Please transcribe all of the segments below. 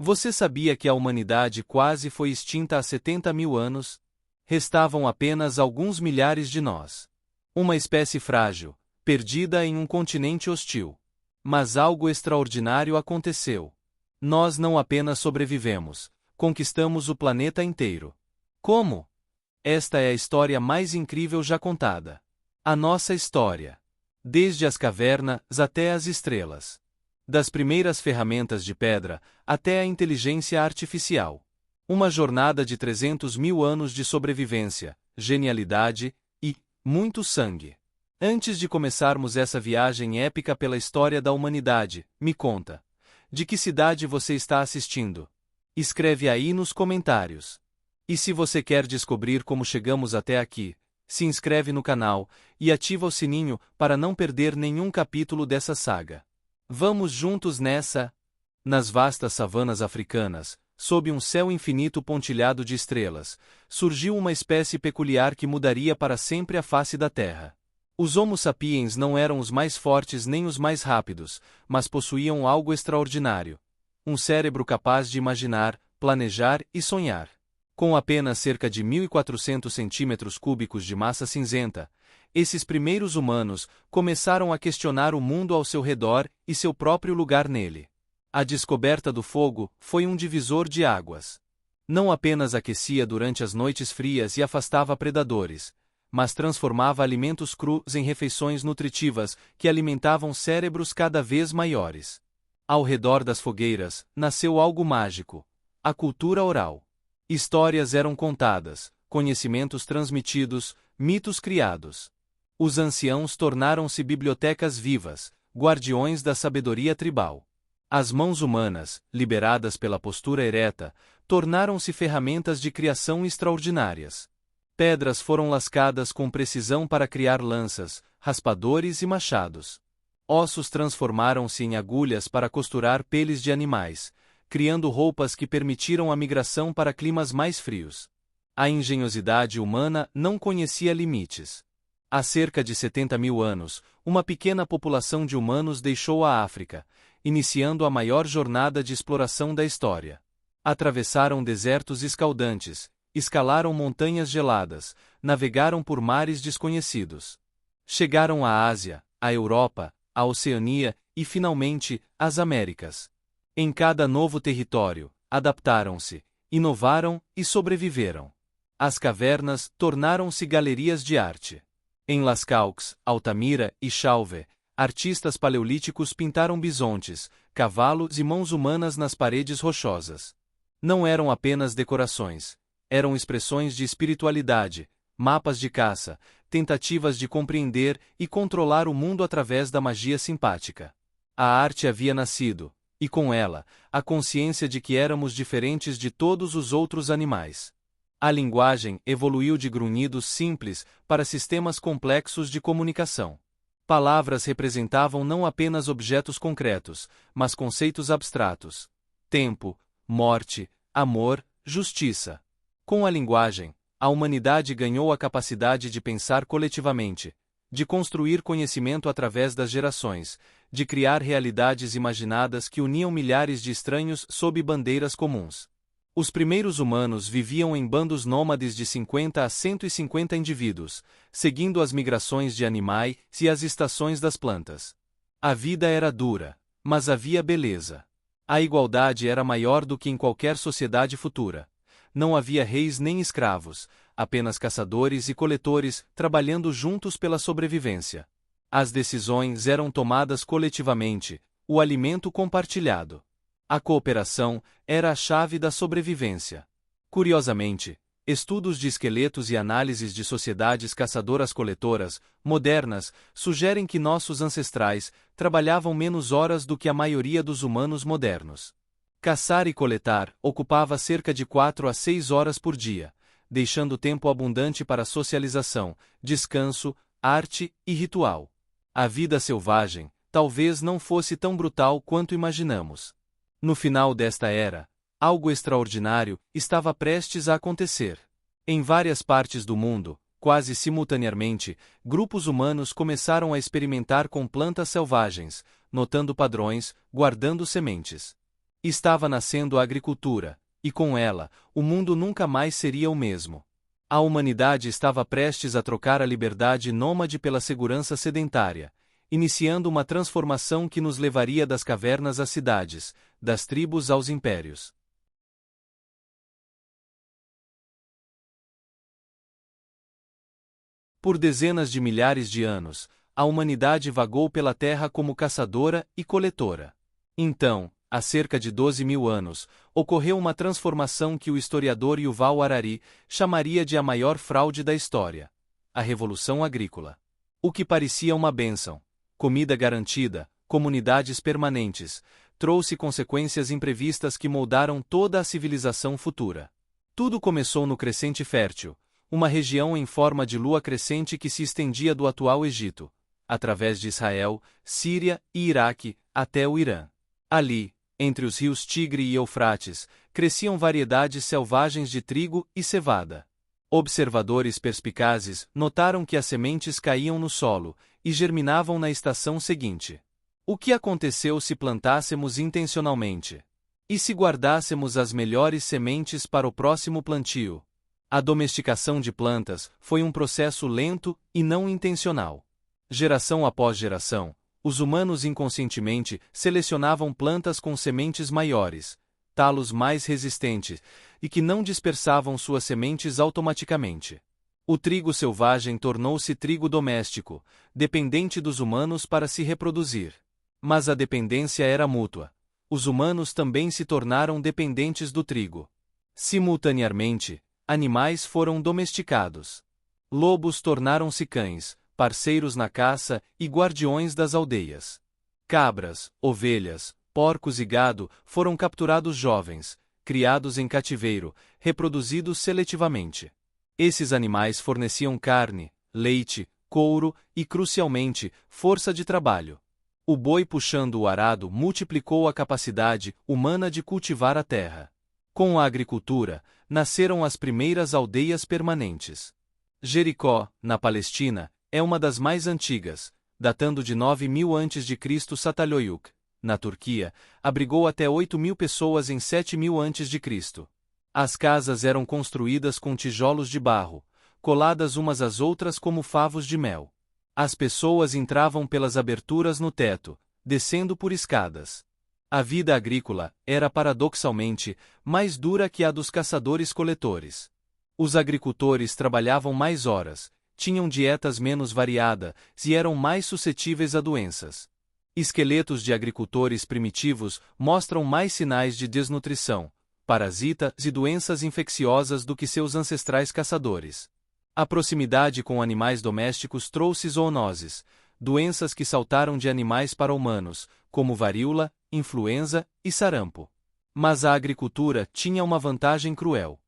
Você sabia que a humanidade quase foi extinta há 70 mil anos? Restavam apenas alguns milhares de nós. Uma espécie frágil, perdida em um continente hostil. Mas algo extraordinário aconteceu. Nós não apenas sobrevivemos, conquistamos o planeta inteiro. Como? Esta é a história mais incrível já contada. A nossa história. Desde as cavernas até as estrelas. Das primeiras ferramentas de pedra até a inteligência artificial. Uma jornada de 300 mil anos de sobrevivência, genialidade e muito sangue. Antes de começarmos essa viagem épica pela história da humanidade, me conta. De que cidade você está assistindo? Escreve aí nos comentários. E se você quer descobrir como chegamos até aqui, se inscreve no canal e ativa o sininho para não perder nenhum capítulo dessa saga. Vamos juntos nessa? Nas vastas savanas africanas, sob um céu infinito pontilhado de estrelas, surgiu uma espécie peculiar que mudaria para sempre a face da Terra. Os Homo sapiens não eram os mais fortes nem os mais rápidos, mas possuíam algo extraordinário. Um cérebro capaz de imaginar, planejar e sonhar. Com apenas cerca de 1.400 centímetros cúbicos de massa cinzenta, esses primeiros humanos começaram a questionar o mundo ao seu redor e seu próprio lugar nele. A descoberta do fogo foi um divisor de águas. Não apenas aquecia durante as noites frias e afastava predadores, mas transformava alimentos crus em refeições nutritivas que alimentavam cérebros cada vez maiores. Ao redor das fogueiras, nasceu algo mágico: a cultura oral. Histórias eram contadas, conhecimentos transmitidos, mitos criados. Os anciãos tornaram-se bibliotecas vivas, guardiões da sabedoria tribal. As mãos humanas, liberadas pela postura ereta, tornaram-se ferramentas de criação extraordinárias. Pedras foram lascadas com precisão para criar lanças, raspadores e machados. Ossos transformaram-se em agulhas para costurar peles de animais, criando roupas que permitiram a migração para climas mais frios. A engenhosidade humana não conhecia limites. Há cerca de 70 mil anos, uma pequena população de humanos deixou a África, iniciando a maior jornada de exploração da história. Atravessaram desertos escaldantes, escalaram montanhas geladas, navegaram por mares desconhecidos. Chegaram à Ásia, à Europa, à Oceania e, finalmente, às Américas. Em cada novo território, adaptaram-se, inovaram e sobreviveram. As cavernas tornaram-se galerias de arte. Em Lascaux, Altamira e Chauvet, artistas paleolíticos pintaram bisontes, cavalos e mãos humanas nas paredes rochosas. Não eram apenas decorações, eram expressões de espiritualidade, mapas de caça, tentativas de compreender e controlar o mundo através da magia simpática. A arte havia nascido, e com ela, a consciência de que éramos diferentes de todos os outros animais. A linguagem evoluiu de grunhidos simples para sistemas complexos de comunicação. Palavras representavam não apenas objetos concretos, mas conceitos abstratos: tempo, morte, amor, justiça. Com a linguagem, a humanidade ganhou a capacidade de pensar coletivamente, de construir conhecimento através das gerações, de criar realidades imaginadas que uniam milhares de estranhos sob bandeiras comuns. Os primeiros humanos viviam em bandos nômades de 50 a 150 indivíduos, seguindo as migrações de animais e as estações das plantas. A vida era dura, mas havia beleza. A igualdade era maior do que em qualquer sociedade futura. Não havia reis nem escravos, apenas caçadores e coletores trabalhando juntos pela sobrevivência. As decisões eram tomadas coletivamente, o alimento compartilhado. A cooperação era a chave da sobrevivência. Curiosamente, estudos de esqueletos e análises de sociedades caçadoras-coletoras, modernas, sugerem que nossos ancestrais trabalhavam menos horas do que a maioria dos humanos modernos. Caçar e coletar ocupava cerca de 4 a 6 horas por dia, deixando tempo abundante para socialização, descanso, arte e ritual. A vida selvagem talvez não fosse tão brutal quanto imaginamos. No final desta era, algo extraordinário estava prestes a acontecer. Em várias partes do mundo, quase simultaneamente, grupos humanos começaram a experimentar com plantas selvagens, notando padrões, guardando sementes. Estava nascendo a agricultura, e com ela, o mundo nunca mais seria o mesmo. A humanidade estava prestes a trocar a liberdade nômade pela segurança sedentária, iniciando uma transformação que nos levaria das cavernas às cidades, das tribos aos impérios. Por dezenas de milhares de anos, a humanidade vagou pela Terra como caçadora e coletora. Então, há cerca de 12.000 anos, ocorreu uma transformação que o historiador Yuval Harari chamaria de a maior fraude da história: a Revolução Agrícola. O que parecia uma bênção, comida garantida, comunidades permanentes, trouxe consequências imprevistas que moldaram toda a civilização futura. Tudo começou no Crescente Fértil, uma região em forma de lua crescente que se estendia do atual Egito, através de Israel, Síria e Iraque, até o Irã. Ali, entre os rios Tigre e Eufrates, cresciam variedades selvagens de trigo e cevada. Observadores perspicazes notaram que as sementes caíam no solo e germinavam na estação seguinte. O que aconteceu se plantássemos intencionalmente? E se guardássemos as melhores sementes para o próximo plantio? A domesticação de plantas foi um processo lento e não intencional. Geração após geração, os humanos inconscientemente selecionavam plantas com sementes maiores, talos mais resistentes, e que não dispersavam suas sementes automaticamente. O trigo selvagem tornou-se trigo doméstico, dependente dos humanos para se reproduzir. Mas a dependência era mútua. Os humanos também se tornaram dependentes do trigo. Simultaneamente, animais foram domesticados. Lobos tornaram-se cães, parceiros na caça e guardiões das aldeias. Cabras, ovelhas, porcos e gado foram capturados jovens, criados em cativeiro, reproduzidos seletivamente. Esses animais forneciam carne, leite, couro e, crucialmente, força de trabalho. O boi puxando o arado multiplicou a capacidade humana de cultivar a terra. Com a agricultura, nasceram as primeiras aldeias permanentes. Jericó, na Palestina, é uma das mais antigas, datando de 9.000 a.C. Çatalhöyük, na Turquia, abrigou até 8.000 pessoas em 7.000 a.C. As casas eram construídas com tijolos de barro, coladas umas às outras como favos de mel. As pessoas entravam pelas aberturas no teto, descendo por escadas. A vida agrícola era paradoxalmente mais dura que a dos caçadores-coletores. Os agricultores trabalhavam mais horas, tinham dietas menos variadas e eram mais suscetíveis a doenças. Esqueletos de agricultores primitivos mostram mais sinais de desnutrição, parasitas e doenças infecciosas do que seus ancestrais caçadores. A proximidade com animais domésticos trouxe zoonoses, doenças que saltaram de animais para humanos, como varíola, influenza e sarampo. Mas a agricultura tinha uma vantagem cruel.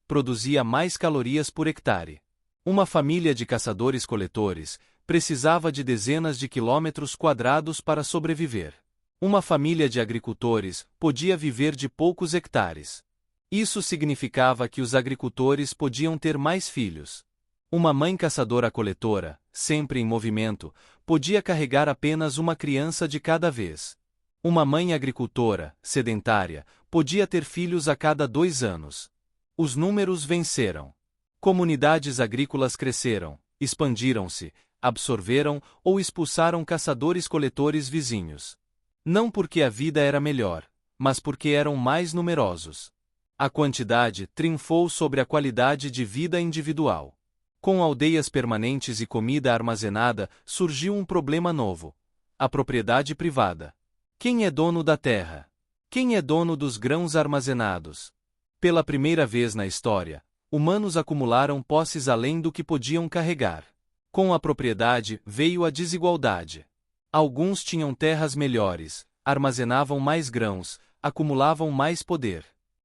Produzia mais calorias por hectare. Uma família de caçadores-coletores precisava de dezenas de quilômetros quadrados para sobreviver. Uma família de agricultores podia viver de poucos hectares. Isso significava que os agricultores podiam ter mais filhos. Uma mãe caçadora-coletora, sempre em movimento, podia carregar apenas uma criança de cada vez. Uma mãe agricultora, sedentária, podia ter filhos a cada 2 anos. Os números venceram. Comunidades agrícolas cresceram, expandiram-se, absorveram ou expulsaram caçadores-coletores vizinhos. Não porque a vida era melhor, mas porque eram mais numerosos. A quantidade triunfou sobre a qualidade de vida individual. Com aldeias permanentes e comida armazenada, surgiu um problema novo: a propriedade privada. Quem é dono da terra? Quem é dono dos grãos armazenados? Pela primeira vez na história, humanos acumularam posses além do que podiam carregar. Com a propriedade veio a desigualdade. Alguns tinham terras melhores, armazenavam mais grãos, acumulavam mais poder.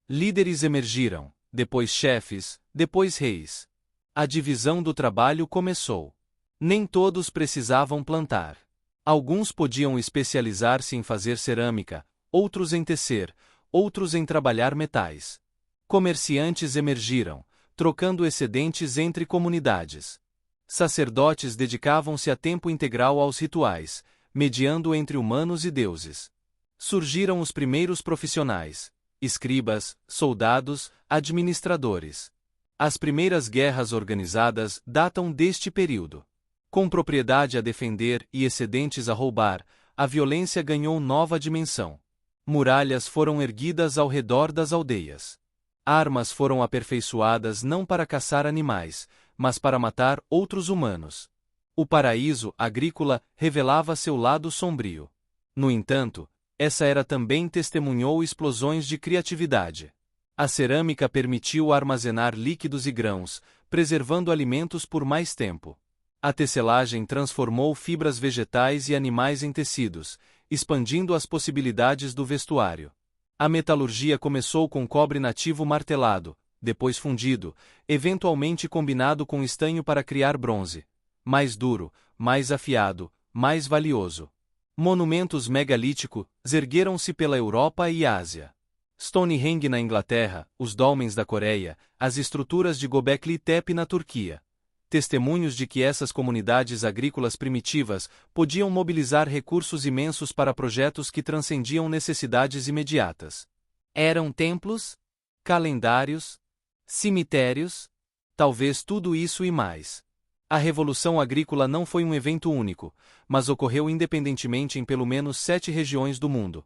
Líderes emergiram, depois chefes, depois reis. A divisão do trabalho começou. Nem todos precisavam plantar. Alguns podiam especializar-se em fazer cerâmica, outros em tecer, outros em trabalhar metais. Comerciantes emergiram, trocando excedentes entre comunidades. Sacerdotes dedicavam-se a tempo integral aos rituais, mediando entre humanos e deuses. Surgiram os primeiros profissionais: escribas, soldados, administradores. As primeiras guerras organizadas datam deste período. Com propriedade a defender e excedentes a roubar, a violência ganhou nova dimensão. Muralhas foram erguidas ao redor das aldeias. Armas foram aperfeiçoadas não para caçar animais, mas para matar outros humanos. O paraíso agrícola revelava seu lado sombrio. No entanto, essa era também testemunhou explosões de criatividade. A cerâmica permitiu armazenar líquidos e grãos, preservando alimentos por mais tempo. A tecelagem transformou fibras vegetais e animais em tecidos, expandindo as possibilidades do vestuário. A metalurgia começou com cobre nativo martelado, depois fundido, eventualmente combinado com estanho para criar bronze. Mais duro, mais afiado, mais valioso. Monumentos megalíticos ergueram-se pela Europa e Ásia. Stonehenge na Inglaterra, os dólmens da Coreia, as estruturas de Göbekli Tepe na Turquia. Testemunhos de que essas comunidades agrícolas primitivas podiam mobilizar recursos imensos para projetos que transcendiam necessidades imediatas. Eram templos, calendários, cemitérios, talvez tudo isso e mais. A Revolução Agrícola não foi um evento único, mas ocorreu independentemente em pelo menos 7 regiões do mundo: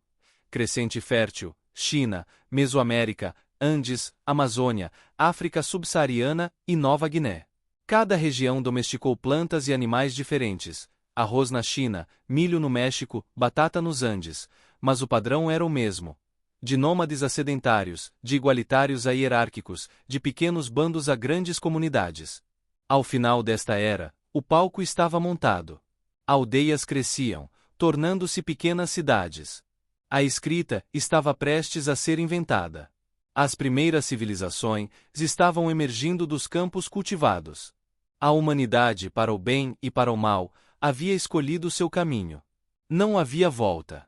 Crescente Fértil, China, Mesoamérica, Andes, Amazônia, África Subsaariana e Nova Guiné. Cada região domesticou plantas e animais diferentes: arroz na China, milho no México, batata nos Andes, mas o padrão era o mesmo. De nômades a sedentários, de igualitários a hierárquicos, de pequenos bandos a grandes comunidades. Ao final desta era, o palco estava montado. Aldeias cresciam, tornando-se pequenas cidades. A escrita estava prestes a ser inventada. As primeiras civilizações estavam emergindo dos campos cultivados. A humanidade, para o bem e para o mal, havia escolhido seu caminho. Não havia volta.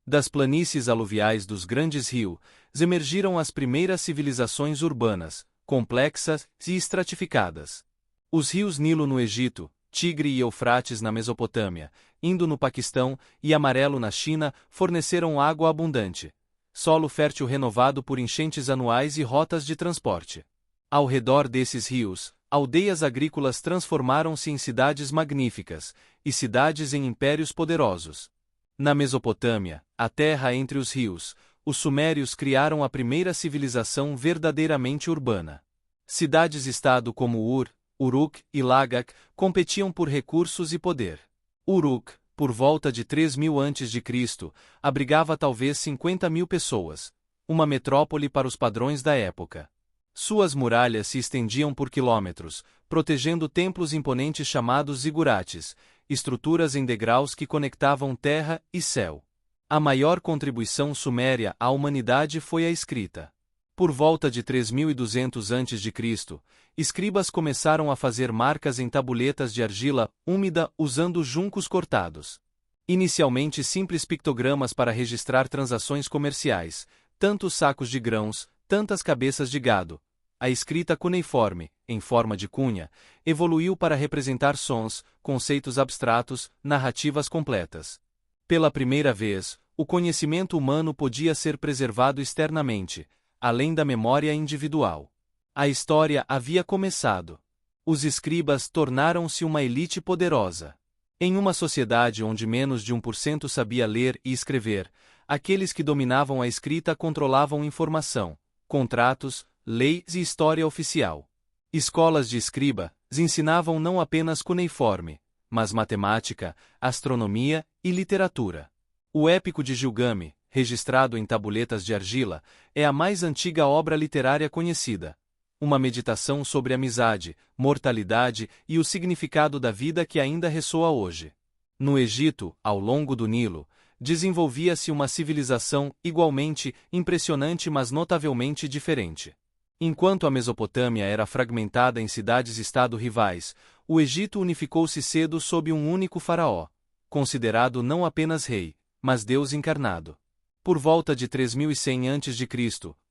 Das planícies aluviais dos grandes rios, emergiram as primeiras civilizações urbanas, complexas e estratificadas. Os rios Nilo no Egito, Tigre e Eufrates na Mesopotâmia, Indo no Paquistão e Amarelo na China forneceram água abundante, solo fértil renovado por enchentes anuais e rotas de transporte. Ao redor desses rios, aldeias agrícolas transformaram-se em cidades magníficas, e cidades em impérios poderosos. Na Mesopotâmia, a terra entre os rios, os sumérios criaram a primeira civilização verdadeiramente urbana. Cidades-estado como Ur, Uruk e Lagak competiam por recursos e poder. Uruk, por volta de 3000 a.C., abrigava talvez 50.000 pessoas, uma metrópole para os padrões da época. Suas muralhas se estendiam por quilômetros, protegendo templos imponentes chamados zigurates, estruturas em degraus que conectavam terra e céu. A maior contribuição suméria à humanidade foi a escrita. Por volta de 3200 a.C., escribas começaram a fazer marcas em tabuletas de argila úmida usando juncos cortados. Inicialmente simples pictogramas para registrar transações comerciais, tantos sacos de grãos, tantas cabeças de gado. A escrita cuneiforme, em forma de cunha, evoluiu para representar sons, conceitos abstratos, narrativas completas. Pela primeira vez, o conhecimento humano podia ser preservado externamente, além da memória individual. A história havia começado. Os escribas tornaram-se uma elite poderosa. Em uma sociedade onde menos de 1% sabia ler e escrever, aqueles que dominavam a escrita controlavam informação, contratos, leis e história oficial. Escolas de escriba ensinavam não apenas cuneiforme, mas matemática, astronomia e literatura. O Épico de Gilgamesh, registrado em tabuletas de argila, é a mais antiga obra literária conhecida. Uma meditação sobre amizade, mortalidade e o significado da vida que ainda ressoa hoje. No Egito, ao longo do Nilo, desenvolvia-se uma civilização igualmente impressionante mas notavelmente diferente. Enquanto a Mesopotâmia era fragmentada em cidades-estado rivais, o Egito unificou-se cedo sob um único faraó, considerado não apenas rei, mas Deus encarnado. Por volta de 3100 a.C.,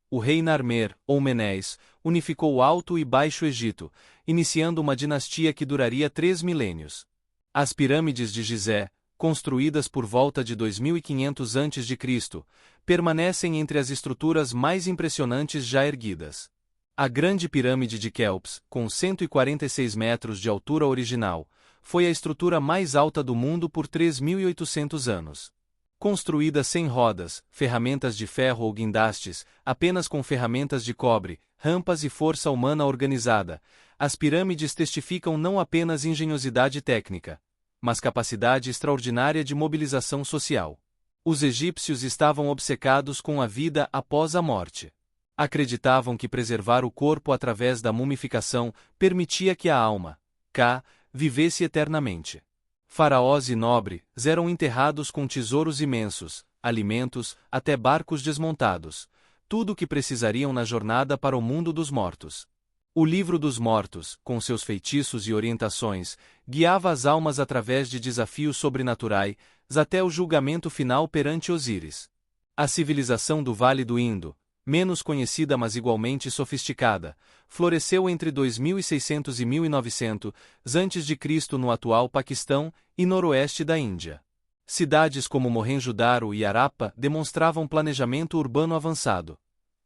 o rei Narmer, ou Menés, unificou o Alto e Baixo Egito, iniciando uma dinastia que duraria 3 milênios. As pirâmides de Gizé, construídas por volta de 2500 a.C., permanecem entre as estruturas mais impressionantes já erguidas. A Grande Pirâmide de Quéops, com 146 metros de altura original, foi a estrutura mais alta do mundo por 3.800 anos. Construída sem rodas, ferramentas de ferro ou guindastes, apenas com ferramentas de cobre, rampas e força humana organizada, as pirâmides testificam não apenas engenhosidade técnica, mas capacidade extraordinária de mobilização social. Os egípcios estavam obcecados com a vida após a morte. Acreditavam que preservar o corpo através da mumificação permitia que a alma, Ka, vivesse eternamente. Faraós e nobres eram enterrados com tesouros imensos, alimentos, até barcos desmontados, tudo o que precisariam na jornada para o mundo dos mortos. O livro dos mortos, com seus feitiços e orientações, guiava as almas através de desafios sobrenaturais, até o julgamento final perante Osíris. A civilização do Vale do Indo, menos conhecida mas igualmente sofisticada, floresceu entre 2600 e 1900 a.C. no atual Paquistão e noroeste da Índia. Cidades como Mohenjo-Daro e Harappa demonstravam planejamento urbano avançado.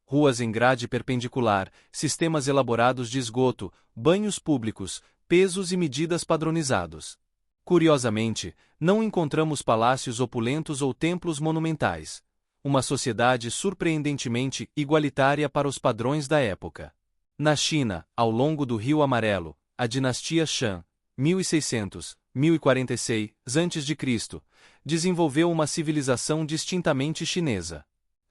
Ruas em grade perpendicular, sistemas elaborados de esgoto, banhos públicos, pesos e medidas padronizados. Curiosamente, não encontramos palácios opulentos ou templos monumentais. Uma sociedade surpreendentemente igualitária para os padrões da época. Na China, ao longo do Rio Amarelo, a dinastia Shang, 1600-1046 a.C., desenvolveu uma civilização distintamente chinesa.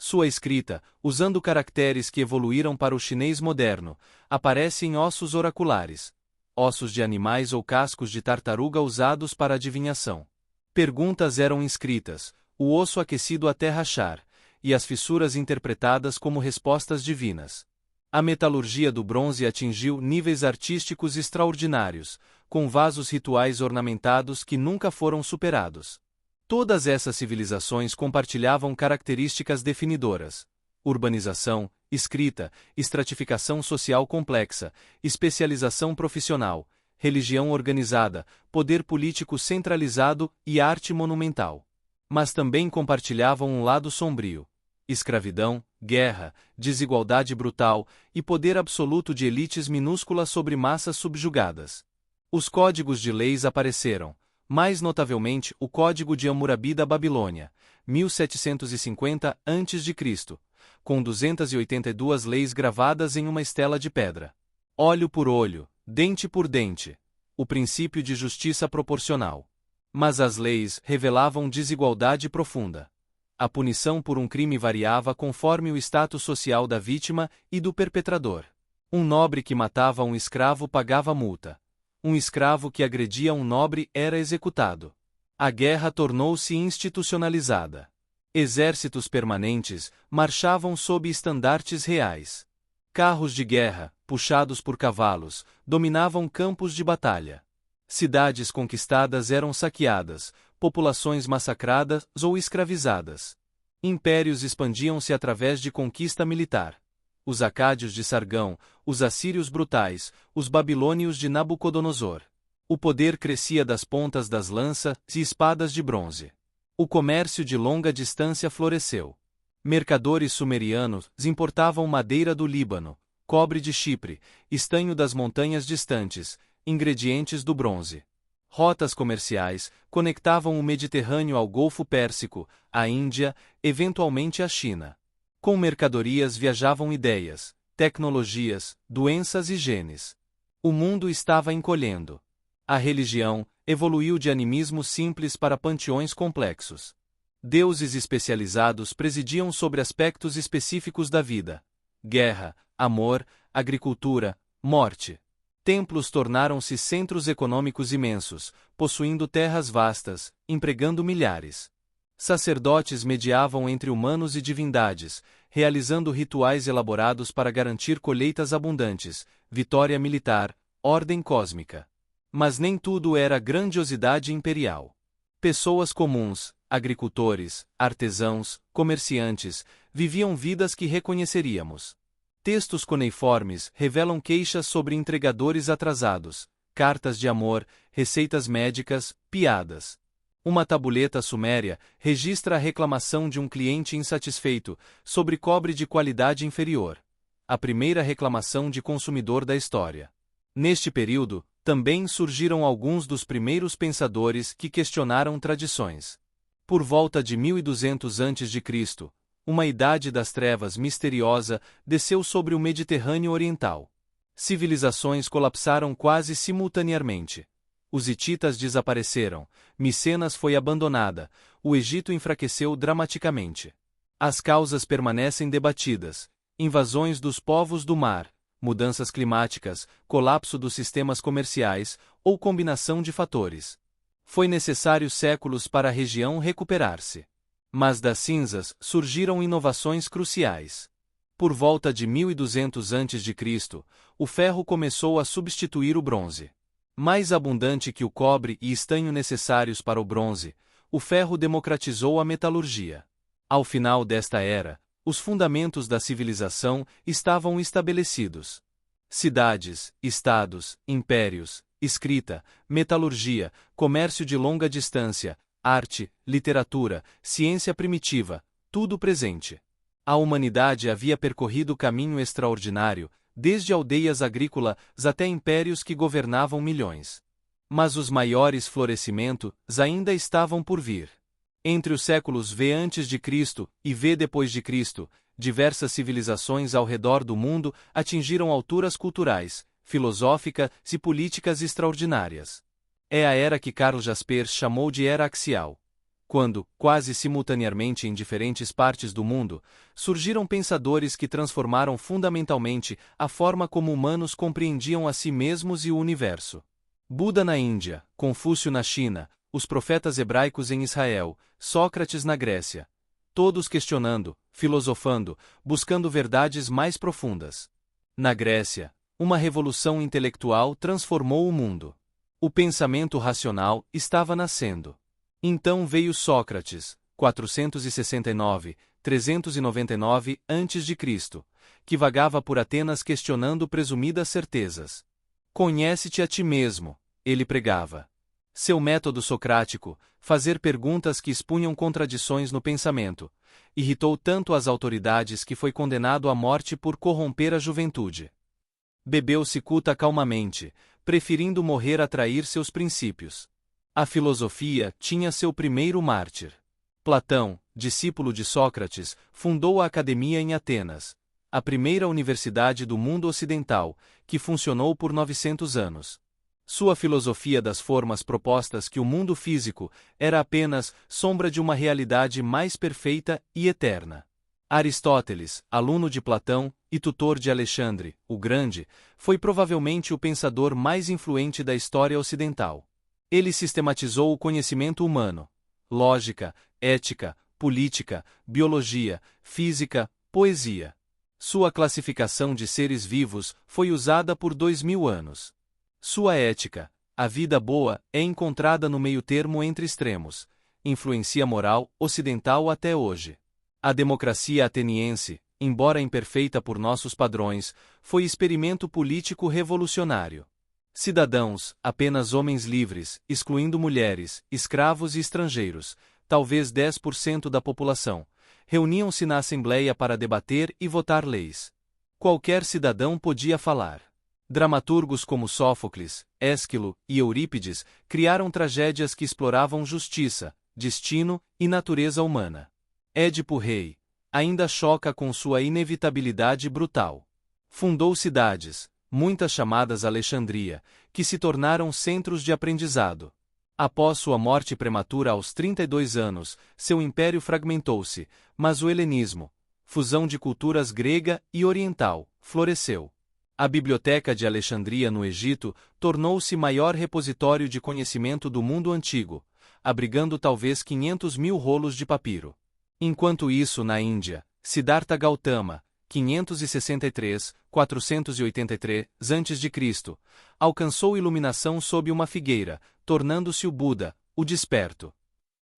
Sua escrita, usando caracteres que evoluíram para o chinês moderno, aparece em ossos oraculares, ossos de animais ou cascos de tartaruga usados para adivinhação. Perguntas eram inscritas, o osso aquecido até rachar, e as fissuras interpretadas como respostas divinas. A metalurgia do bronze atingiu níveis artísticos extraordinários, com vasos rituais ornamentados que nunca foram superados. Todas essas civilizações compartilhavam características definidoras: urbanização, escrita, estratificação social complexa, especialização profissional, religião organizada, poder político centralizado e arte monumental. Mas também compartilhavam um lado sombrio: escravidão, guerra, desigualdade brutal e poder absoluto de elites minúsculas sobre massas subjugadas. Os códigos de leis apareceram, mais notavelmente o Código de Hammurabi da Babilônia, 1750 a.C., com 282 leis gravadas em uma estela de pedra. Olho por olho, dente por dente. O princípio de justiça proporcional. Mas as leis revelavam desigualdade profunda. A punição por um crime variava conforme o status social da vítima e do perpetrador. Um nobre que matava um escravo pagava multa. Um escravo que agredia um nobre era executado. A guerra tornou-se institucionalizada. Exércitos permanentes marchavam sob estandartes reais. Carros de guerra, puxados por cavalos, dominavam campos de batalha. Cidades conquistadas eram saqueadas, populações massacradas ou escravizadas. Impérios expandiam-se através de conquista militar. Os acádios de Sargão, os assírios brutais, os babilônios de Nabucodonosor. O poder crescia das pontas das lanças e espadas de bronze. O comércio de longa distância floresceu. Mercadores sumerianos importavam madeira do Líbano, cobre de Chipre, estanho das montanhas distantes, ingredientes do bronze. Rotas comerciais conectavam o Mediterrâneo ao Golfo Pérsico, à Índia, eventualmente à China. Com mercadorias viajavam ideias, tecnologias, doenças e genes. O mundo estava encolhendo. A religião evoluiu de animismo simples para panteões complexos. Deuses especializados presidiam sobre aspectos específicos da vida: guerra, amor, agricultura, morte. Templos tornaram-se centros econômicos imensos, possuindo terras vastas, empregando milhares. Sacerdotes mediavam entre humanos e divindades, realizando rituais elaborados para garantir colheitas abundantes, vitória militar, ordem cósmica. Mas nem tudo era grandiosidade imperial. Pessoas comuns, agricultores, artesãos, comerciantes, viviam vidas que reconheceríamos. Textos cuneiformes revelam queixas sobre entregadores atrasados, cartas de amor, receitas médicas, piadas. Uma tabuleta suméria registra a reclamação de um cliente insatisfeito sobre cobre de qualidade inferior. A primeira reclamação de consumidor da história. Neste período, também surgiram alguns dos primeiros pensadores que questionaram tradições. Por volta de 1200 a.C., uma idade das trevas misteriosa desceu sobre o Mediterrâneo Oriental. Civilizações colapsaram quase simultaneamente. Os hititas desapareceram, Micenas foi abandonada, o Egito enfraqueceu dramaticamente. As causas permanecem debatidas: invasões dos povos do mar, mudanças climáticas, colapso dos sistemas comerciais, ou combinação de fatores. Foi necessário séculos para a região recuperar-se. Mas das cinzas surgiram inovações cruciais. Por volta de 1200 a.C., o ferro começou a substituir o bronze. Mais abundante que o cobre e estanho necessários para o bronze, o ferro democratizou a metalurgia. Ao final desta era, os fundamentos da civilização estavam estabelecidos. Cidades, estados, impérios, escrita, metalurgia, comércio de longa distância, arte, literatura, ciência primitiva, tudo presente. A humanidade havia percorrido caminho extraordinário, desde aldeias agrícolas até impérios que governavam milhões. Mas os maiores florescimentos ainda estavam por vir. Entre os séculos V a.C. e V depois de Cristo, diversas civilizações ao redor do mundo atingiram alturas culturais, filosóficas e políticas extraordinárias. É a era que Karl Jaspers chamou de Era Axial. Quando, quase simultaneamente em diferentes partes do mundo, surgiram pensadores que transformaram fundamentalmente a forma como humanos compreendiam a si mesmos e o universo. Buda na Índia, Confúcio na China, os profetas hebraicos em Israel, Sócrates na Grécia. Todos questionando, filosofando, buscando verdades mais profundas. Na Grécia, uma revolução intelectual transformou o mundo. O pensamento racional estava nascendo. Então veio Sócrates, 469–399 a.C., que vagava por Atenas questionando presumidas certezas. Conhece-te a ti mesmo, ele pregava. Seu método socrático, fazer perguntas que expunham contradições no pensamento, irritou tanto as autoridades que foi condenado à morte por corromper a juventude. Bebeu cicuta calmamente, preferindo morrer a trair seus princípios. A filosofia tinha seu primeiro mártir. Platão, discípulo de Sócrates, fundou a Academia em Atenas, a primeira universidade do mundo ocidental, que funcionou por 900 anos. Sua filosofia das formas propostas que o mundo físico era apenas sombra de uma realidade mais perfeita e eterna. Aristóteles, aluno de Platão e tutor de Alexandre, o Grande, foi provavelmente o pensador mais influente da história ocidental. Ele sistematizou o conhecimento humano: lógica, ética, política, biologia, física, poesia. Sua classificação de seres vivos foi usada por 2000 anos. Sua ética, a vida boa, é encontrada no meio-termo entre extremos, influencia a moral ocidental até hoje. A democracia ateniense, embora imperfeita por nossos padrões, foi experimento político revolucionário. Cidadãos, apenas homens livres, excluindo mulheres, escravos e estrangeiros, talvez 10% da população, reuniam-se na Assembleia para debater e votar leis. Qualquer cidadão podia falar. Dramaturgos como Sófocles, Ésquilo e Eurípides criaram tragédias que exploravam justiça, destino e natureza humana. Édipo Rei ainda choca com sua inevitabilidade brutal. Fundou cidades, muitas chamadas Alexandria, que se tornaram centros de aprendizado. Após sua morte prematura aos 32 anos, seu império fragmentou-se, mas o helenismo, fusão de culturas grega e oriental, floresceu. A Biblioteca de Alexandria no Egito tornou-se maior repositório de conhecimento do mundo antigo, abrigando talvez 500.000 rolos de papiro. Enquanto isso, na Índia, Siddhartha Gautama, 563–483 a.C., alcançou iluminação sob uma figueira, tornando-se o Buda, o desperto.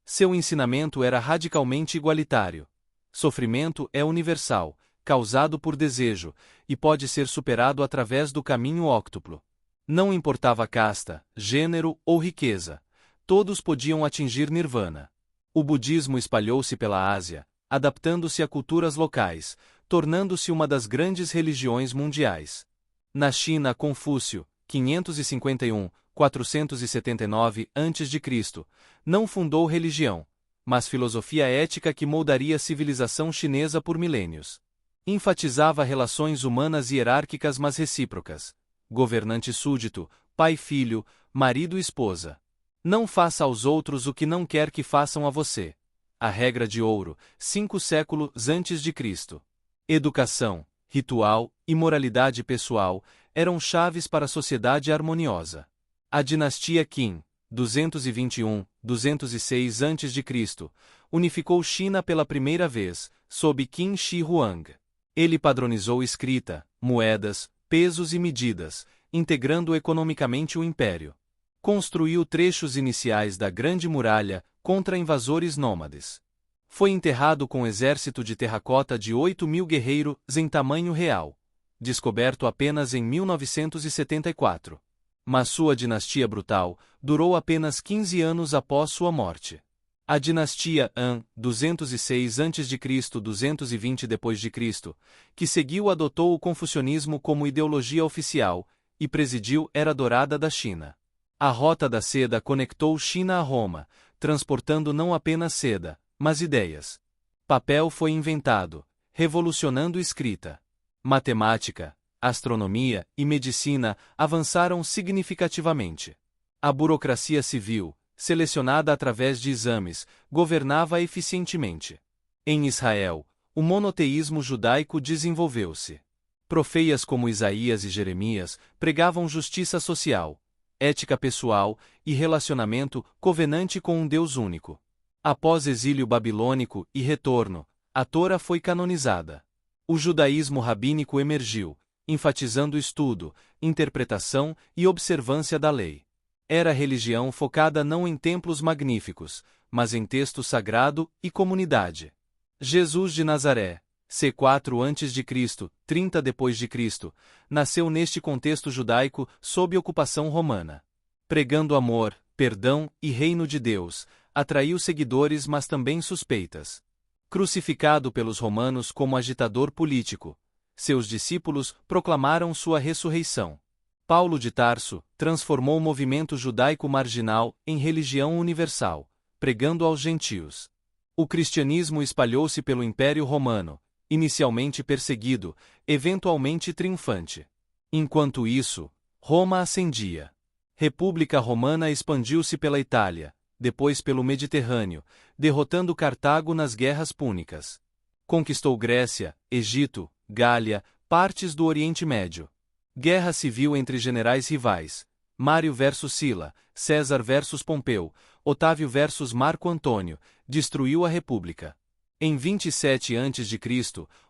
Seu ensinamento era radicalmente igualitário. Sofrimento é universal, causado por desejo, e pode ser superado através do caminho óctuplo. Não importava casta, gênero ou riqueza. todos podiam atingir nirvana. O budismo espalhou-se pela Ásia, adaptando-se a culturas locais, tornando-se uma das grandes religiões mundiais. Na China, Confúcio, 551-479 a.C., não fundou religião, mas filosofia ética que moldaria a civilização chinesa por milênios. Enfatizava relações humanas hierárquicas mas recíprocas. Governante-súdito, pai-filho, marido-esposa. Não faça aos outros o que não quer que façam a você. A regra de ouro, 5 séculos antes de Cristo. Educação, ritual e moralidade pessoal eram chaves para a sociedade harmoniosa. A dinastia Qin, 221-206 a.C., unificou China pela primeira vez, sob Qin Shi Huang. Ele padronizou escrita, moedas, pesos e medidas, integrando economicamente o império. Construiu trechos iniciais da Grande Muralha contra invasores nômades. Foi enterrado com um exército de terracota de 8.000 guerreiros em tamanho real, descoberto apenas em 1974. Mas sua dinastia brutal durou apenas 15 anos após sua morte. A dinastia Han, 206 a.C. 220 d.C., que seguiu adotou o confucionismo como ideologia oficial e presidiu Era Dourada da China. A Rota da Seda conectou China a Roma, transportando não apenas seda, mas ideias. Papel foi inventado, revolucionando escrita. Matemática, astronomia e medicina avançaram significativamente. A burocracia civil, selecionada através de exames, governava eficientemente. Em Israel, o monoteísmo judaico desenvolveu-se. Profetas como Isaías e Jeremias pregavam justiça social, ética pessoal e relacionamento covenante com um Deus único. Após exílio babilônico e retorno, a Tora foi canonizada. O judaísmo rabínico emergiu, enfatizando estudo, interpretação e observância da lei. Era religião focada não em templos magníficos, mas em texto sagrado e comunidade. Jesus de Nazaré, C4 a.C., 30 d.C., nasceu neste contexto judaico sob ocupação romana. Pregando amor, perdão e reino de Deus, atraiu seguidores mas também suspeitas. Crucificado pelos romanos como agitador político, seus discípulos proclamaram sua ressurreição. Paulo de Tarso transformou o movimento judaico marginal em religião universal, pregando aos gentios. O cristianismo espalhou-se pelo Império Romano, inicialmente perseguido, eventualmente triunfante. Enquanto isso, Roma ascendia. República Romana expandiu-se pela Itália, depois pelo Mediterrâneo, derrotando Cartago nas guerras púnicas. Conquistou Grécia, Egito, Gália, partes do Oriente Médio. Guerra civil entre generais rivais, Mário versus Sila, César versus Pompeu, Otávio versus Marco Antônio, destruiu a República. Em 27 a.C.,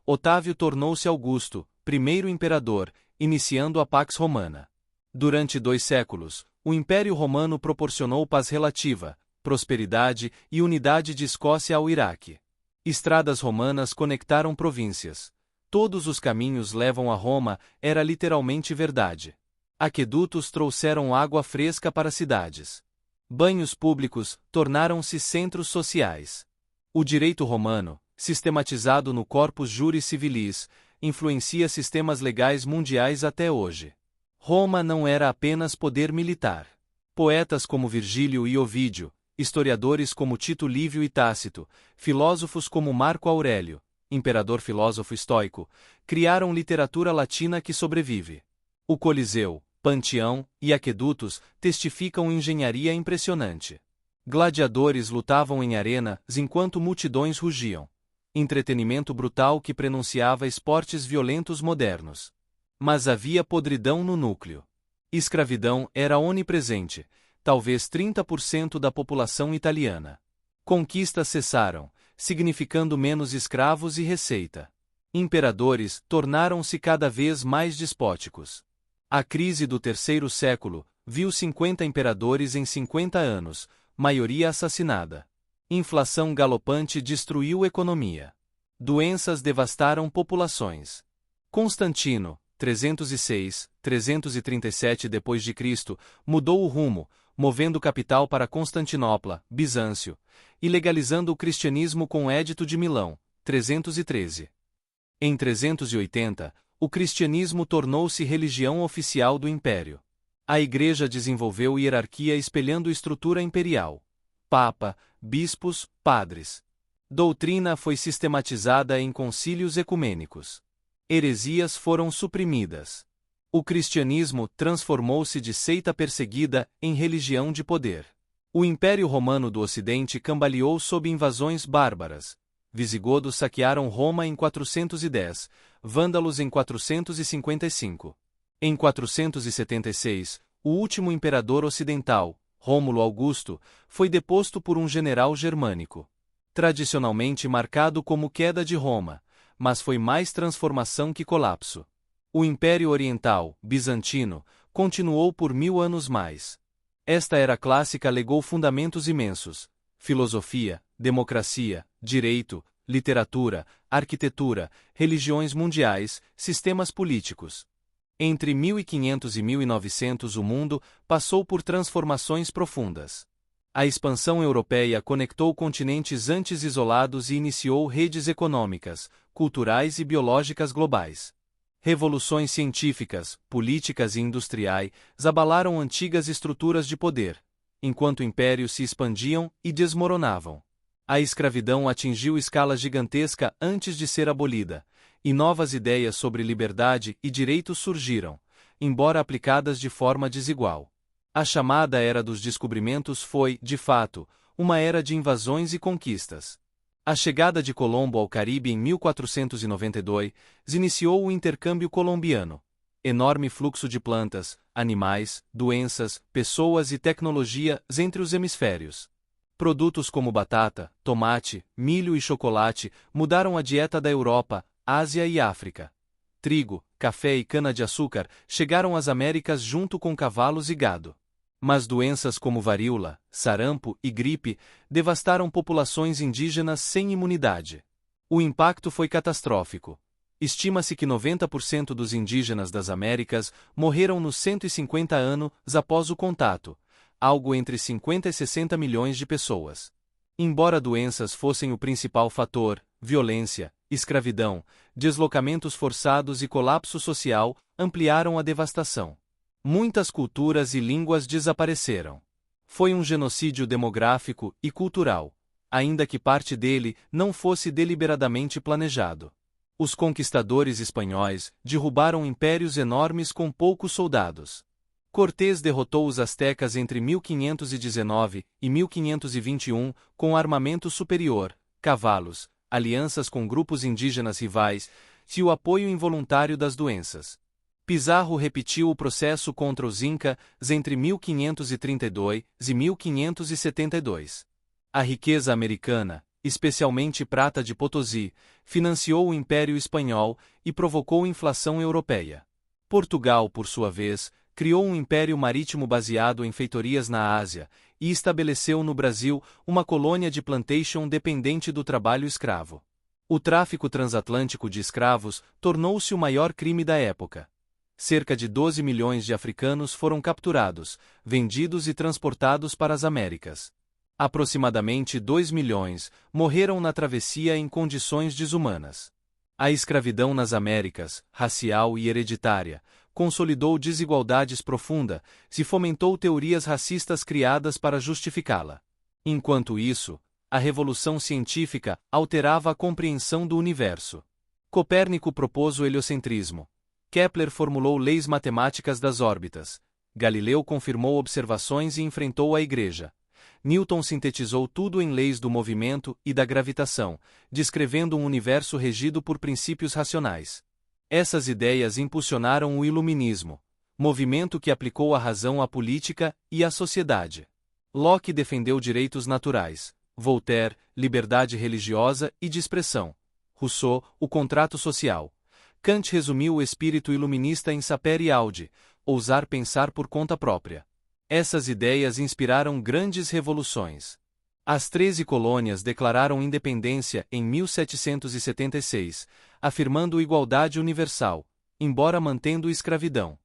Otávio tornou-se Augusto, primeiro imperador, iniciando a Pax Romana. Durante 2 séculos, o Império Romano proporcionou paz relativa, prosperidade e unidade de Escócia ao Iraque. Estradas romanas conectaram províncias. Todos os caminhos levam a Roma era literalmente verdade. Aquedutos trouxeram água fresca para cidades. Banhos públicos tornaram-se centros sociais. O direito romano, sistematizado no Corpus Juris Civilis, influencia sistemas legais mundiais até hoje. Roma não era apenas poder militar. Poetas como Virgílio e Ovídio, historiadores como Tito Livio e Tácito, filósofos como Marco Aurélio, imperador filósofo estoico, criaram literatura latina que sobrevive. O Coliseu, Panteão e aquedutos testificam engenharia impressionante. Gladiadores lutavam em arenas enquanto multidões rugiam. Entretenimento brutal que prenunciava esportes violentos modernos. Mas havia podridão no núcleo. Escravidão era onipresente, talvez 30% da população italiana. Conquistas cessaram, significando menos escravos e receita. Imperadores tornaram-se cada vez mais despóticos. A crise do terceiro século viu 50 imperadores em 50 anos, maioria assassinada. Inflação galopante destruiu a economia. Doenças devastaram populações. Constantino, 306-337 d.C., mudou o rumo, movendo capital para Constantinopla, Bizâncio, e legalizando o cristianismo com o Édito de Milão, 313. Em 380, o cristianismo tornou-se religião oficial do império. A Igreja desenvolveu hierarquia espelhando estrutura imperial. Papa, bispos, padres. Doutrina foi sistematizada em concílios ecumênicos. Heresias foram suprimidas. O cristianismo transformou-se de seita perseguida em religião de poder. O Império Romano do Ocidente cambaleou sob invasões bárbaras. Visigodos saquearam Roma em 410, vândalos em 455. Em 476, o último imperador ocidental, Rômulo Augusto, foi deposto por um general germânico. Tradicionalmente marcado como queda de Roma, mas foi mais transformação que colapso. O Império Oriental, bizantino, continuou por 1000 anos mais. Esta era clássica legou fundamentos imensos: filosofia, democracia, direito, literatura, arquitetura, religiões mundiais, sistemas políticos. Entre 1500 e 1900 o mundo passou por transformações profundas. A expansão europeia conectou continentes antes isolados e iniciou redes econômicas, culturais e biológicas globais. Revoluções científicas, políticas e industriais abalaram antigas estruturas de poder, enquanto impérios se expandiam e desmoronavam. A escravidão atingiu escala gigantesca antes de ser abolida, e novas ideias sobre liberdade e direitos surgiram, embora aplicadas de forma desigual. A chamada Era dos Descobrimentos foi, de fato, uma era de invasões e conquistas. A chegada de Colombo ao Caribe em 1492 iniciou o intercâmbio colombiano. Enorme fluxo de plantas, animais, doenças, pessoas e tecnologia entre os hemisférios. Produtos como batata, tomate, milho e chocolate mudaram a dieta da Europa, Ásia e África. Trigo, café e cana-de-açúcar chegaram às Américas junto com cavalos e gado. Mas doenças como varíola, sarampo e gripe devastaram populações indígenas sem imunidade. O impacto foi catastrófico. Estima-se que 90% dos indígenas das Américas morreram nos 150 anos após o contato, algo entre 50 e 60 milhões de pessoas. Embora doenças fossem o principal fator, violência, escravidão, deslocamentos forçados e colapso social ampliaram a devastação. Muitas culturas e línguas desapareceram. Foi um genocídio demográfico e cultural, ainda que parte dele não fosse deliberadamente planejado. Os conquistadores espanhóis derrubaram impérios enormes com poucos soldados. Cortés derrotou os astecas entre 1519 e 1521 com armamento superior, cavalos, alianças com grupos indígenas rivais e o apoio involuntário das doenças. Pizarro repetiu o processo contra os Incas entre 1532 e 1572. A riqueza americana, especialmente prata de Potosí, financiou o Império Espanhol e provocou inflação europeia. Portugal, por sua vez, criou um império marítimo baseado em feitorias na Ásia e estabeleceu no Brasil uma colônia de plantation dependente do trabalho escravo. O tráfico transatlântico de escravos tornou-se o maior crime da época. Cerca de 12 milhões de africanos foram capturados, vendidos e transportados para as Américas. Aproximadamente 2 milhões morreram na travessia em condições desumanas. A escravidão nas Américas, racial e hereditária, consolidou desigualdades profundas e fomentou teorias racistas criadas para justificá-la. Enquanto isso, a revolução científica alterava a compreensão do universo. Copérnico propôs o heliocentrismo. Kepler formulou leis matemáticas das órbitas. Galileu confirmou observações e enfrentou a Igreja. Newton sintetizou tudo em leis do movimento e da gravitação, descrevendo um universo regido por princípios racionais. Essas ideias impulsionaram o Iluminismo, movimento que aplicou a razão à política e à sociedade. Locke defendeu direitos naturais, Voltaire, liberdade religiosa e de expressão, Rousseau, o contrato social. Kant resumiu o espírito iluminista em Sapere Aude, ousar pensar por conta própria. Essas ideias inspiraram grandes revoluções. As 13 colônias declararam independência em 1776, afirmando igualdade universal, embora mantendo escravidão.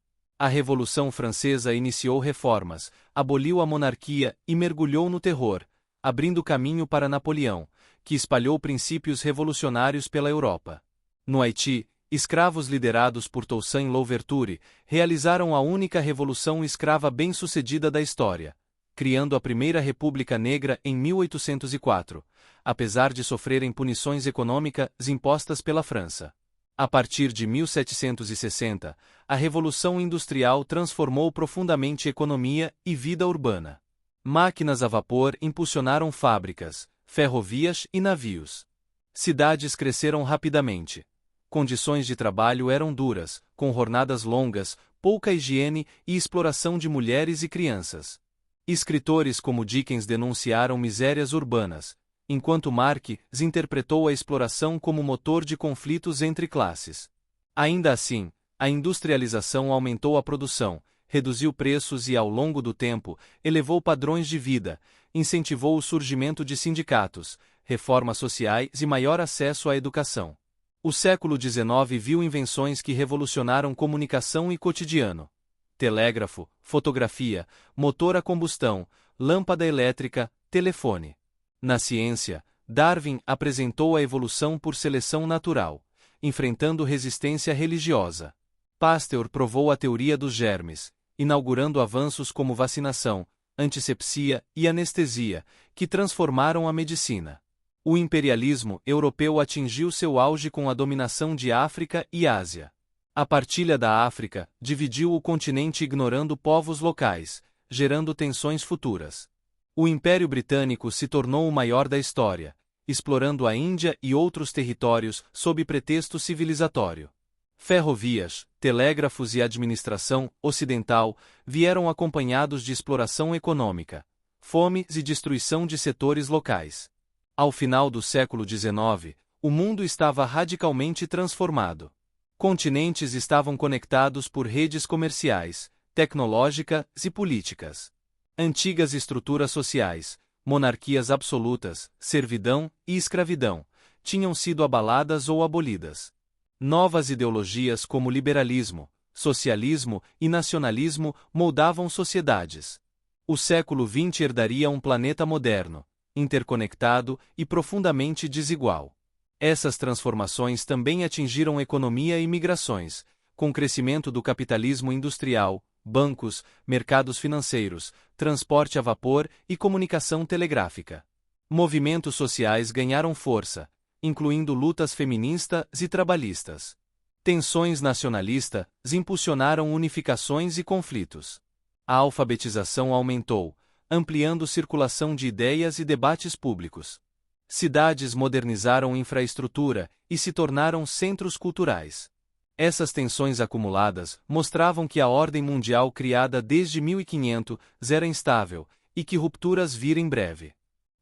A Revolução Francesa iniciou reformas, aboliu a monarquia e mergulhou no terror, abrindo caminho para Napoleão, que espalhou princípios revolucionários pela Europa. No Haiti, escravos liderados por Toussaint Louverture realizaram a única revolução escrava bem-sucedida da história, criando a Primeira República Negra em 1804, apesar de sofrerem punições econômicas impostas pela França. A partir de 1760, a Revolução Industrial transformou profundamente economia e vida urbana. Máquinas a vapor impulsionaram fábricas, ferrovias e navios. Cidades cresceram rapidamente. Condições de trabalho eram duras, com jornadas longas, pouca higiene e exploração de mulheres e crianças. Escritores como Dickens denunciaram misérias urbanas, enquanto Marx interpretou a exploração como motor de conflitos entre classes. Ainda assim, a industrialização aumentou a produção, reduziu preços e, ao longo do tempo, elevou padrões de vida, incentivou o surgimento de sindicatos, reformas sociais e maior acesso à educação. O século XIX viu invenções que revolucionaram comunicação e cotidiano. Telégrafo, fotografia, motor a combustão, lâmpada elétrica, telefone. Na ciência, Darwin apresentou a evolução por seleção natural, enfrentando resistência religiosa. Pasteur provou a teoria dos germes, inaugurando avanços como vacinação, antisepsia e anestesia, que transformaram a medicina. O imperialismo europeu atingiu seu auge com a dominação de África e Ásia. A partilha da África dividiu o continente ignorando povos locais, gerando tensões futuras. O Império Britânico se tornou o maior da história, explorando a Índia e outros territórios sob pretexto civilizatório. Ferrovias, telégrafos e administração ocidental vieram acompanhados de exploração econômica, fome e destruição de setores locais. Ao final do século XIX, o mundo estava radicalmente transformado. Continentes estavam conectados por redes comerciais, tecnológicas e políticas. Antigas estruturas sociais, monarquias absolutas, servidão e escravidão, tinham sido abaladas ou abolidas. Novas ideologias como liberalismo, socialismo e nacionalismo moldavam sociedades. O século XX herdaria um planeta moderno, interconectado e profundamente desigual. Essas transformações também atingiram economia e migrações, com o crescimento do capitalismo industrial, bancos, mercados financeiros, transporte a vapor e comunicação telegráfica. Movimentos sociais ganharam força, incluindo lutas feministas e trabalhistas. Tensões nacionalistas impulsionaram unificações e conflitos. A alfabetização aumentou, ampliando circulação de ideias e debates públicos. Cidades modernizaram infraestrutura e se tornaram centros culturais. Essas tensões acumuladas mostravam que a ordem mundial criada desde 1500 era instável e que rupturas viram em breve.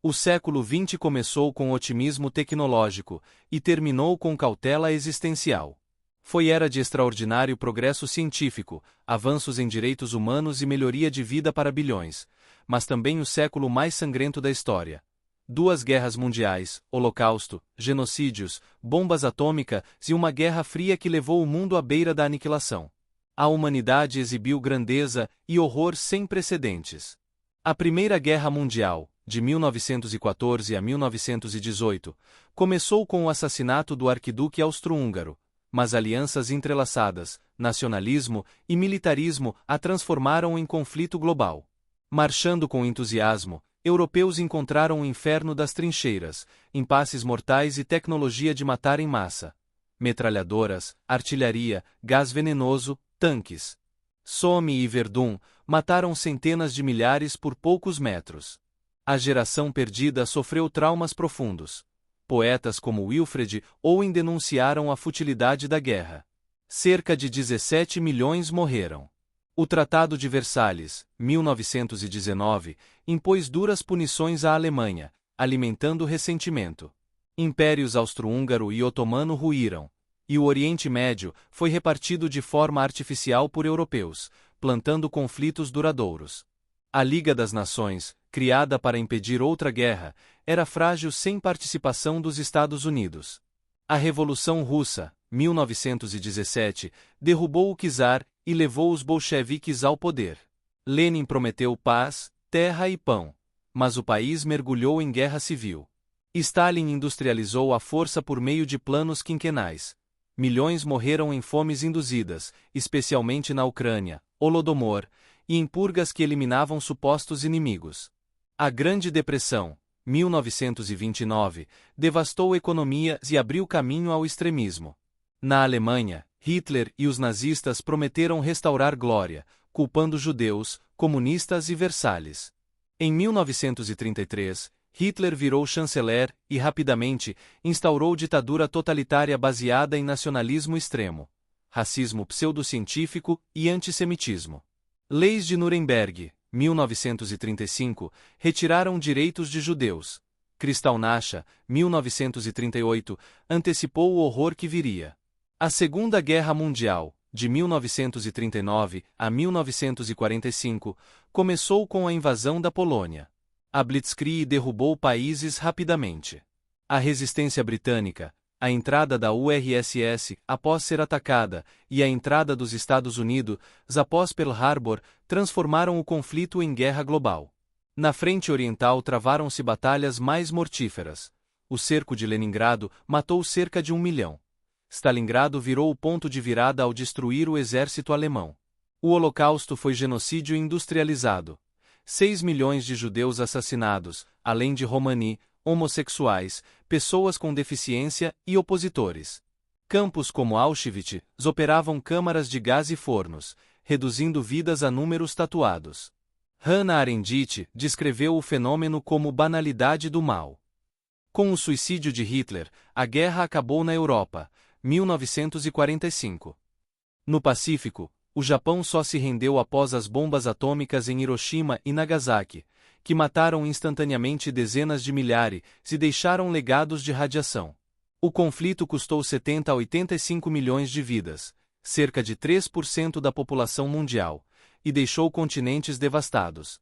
O século XX começou com otimismo tecnológico e terminou com cautela existencial. Foi era de extraordinário progresso científico, avanços em direitos humanos e melhoria de vida para bilhões, mas também o século mais sangrento da história. 2 guerras mundiais, holocausto, genocídios, bombas atômicas e uma guerra fria que levou o mundo à beira da aniquilação. A humanidade exibiu grandeza e horror sem precedentes. A Primeira Guerra Mundial, de 1914 a 1918, começou com o assassinato do arquiduque austro-húngaro, mas alianças entrelaçadas, nacionalismo e militarismo a transformaram em conflito global. Marchando com entusiasmo, europeus encontraram o inferno das trincheiras, impasses mortais e tecnologia de matar em massa. Metralhadoras, artilharia, gás venenoso, tanques. Somme e Verdun mataram centenas de milhares por poucos metros. A geração perdida sofreu traumas profundos. Poetas como Wilfred Owen denunciaram a futilidade da guerra. Cerca de 17 milhões morreram. O Tratado de Versalhes, 1919, impôs duras punições à Alemanha, alimentando o ressentimento. Impérios austro-húngaro e otomano ruíram, e o Oriente Médio foi repartido de forma artificial por europeus, plantando conflitos duradouros. A Liga das Nações, criada para impedir outra guerra, era frágil sem participação dos Estados Unidos. A Revolução Russa, 1917, derrubou o czar e levou os bolcheviques ao poder. Lenin prometeu paz, terra e pão, mas o país mergulhou em guerra civil. Stalin industrializou a força por meio de planos quinquenais. Milhões morreram em fomes induzidas, especialmente na Ucrânia, Holodomor, e em purgas que eliminavam supostos inimigos. A Grande Depressão, 1929, devastou economias e abriu caminho ao extremismo. Na Alemanha, Hitler e os nazistas prometeram restaurar glória, culpando judeus, comunistas e Versalhes. Em 1933, Hitler virou chanceler e, rapidamente, instaurou ditadura totalitária baseada em nacionalismo extremo, racismo pseudocientífico e antissemitismo. Leis de Nuremberg, 1935, retiraram direitos de judeus. Kristallnacht, 1938, antecipou o horror que viria. A Segunda Guerra Mundial, de 1939 a 1945, começou com a invasão da Polônia. A Blitzkrieg derrubou países rapidamente. A resistência britânica, a entrada da URSS após ser atacada e a entrada dos Estados Unidos após Pearl Harbor transformaram o conflito em guerra global. Na frente oriental travaram-se batalhas mais mortíferas. O cerco de Leningrado matou cerca de 1 milhão. Stalingrado virou o ponto de virada ao destruir o exército alemão. O Holocausto foi genocídio industrializado. 6 milhões de judeus assassinados, além de romani, homossexuais, pessoas com deficiência e opositores. Campos como Auschwitz operavam câmaras de gás e fornos, reduzindo vidas a números tatuados. Hannah Arendt descreveu o fenômeno como banalidade do mal. Com o suicídio de Hitler, a guerra acabou na Europa, 1945. No Pacífico, o Japão só se rendeu após as bombas atômicas em Hiroshima e Nagasaki, que mataram instantaneamente dezenas de milhares e deixaram legados de radiação. O conflito custou 70 a 85 milhões de vidas, cerca de 3% da população mundial, e deixou continentes devastados.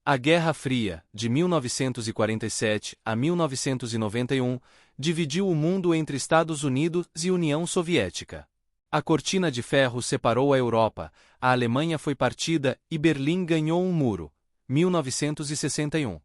A Guerra Fria, de 1947 a 1991, dividiu o mundo entre Estados Unidos e União Soviética. A cortina de ferro separou a Europa, a Alemanha foi partida e Berlim ganhou um muro. 1961.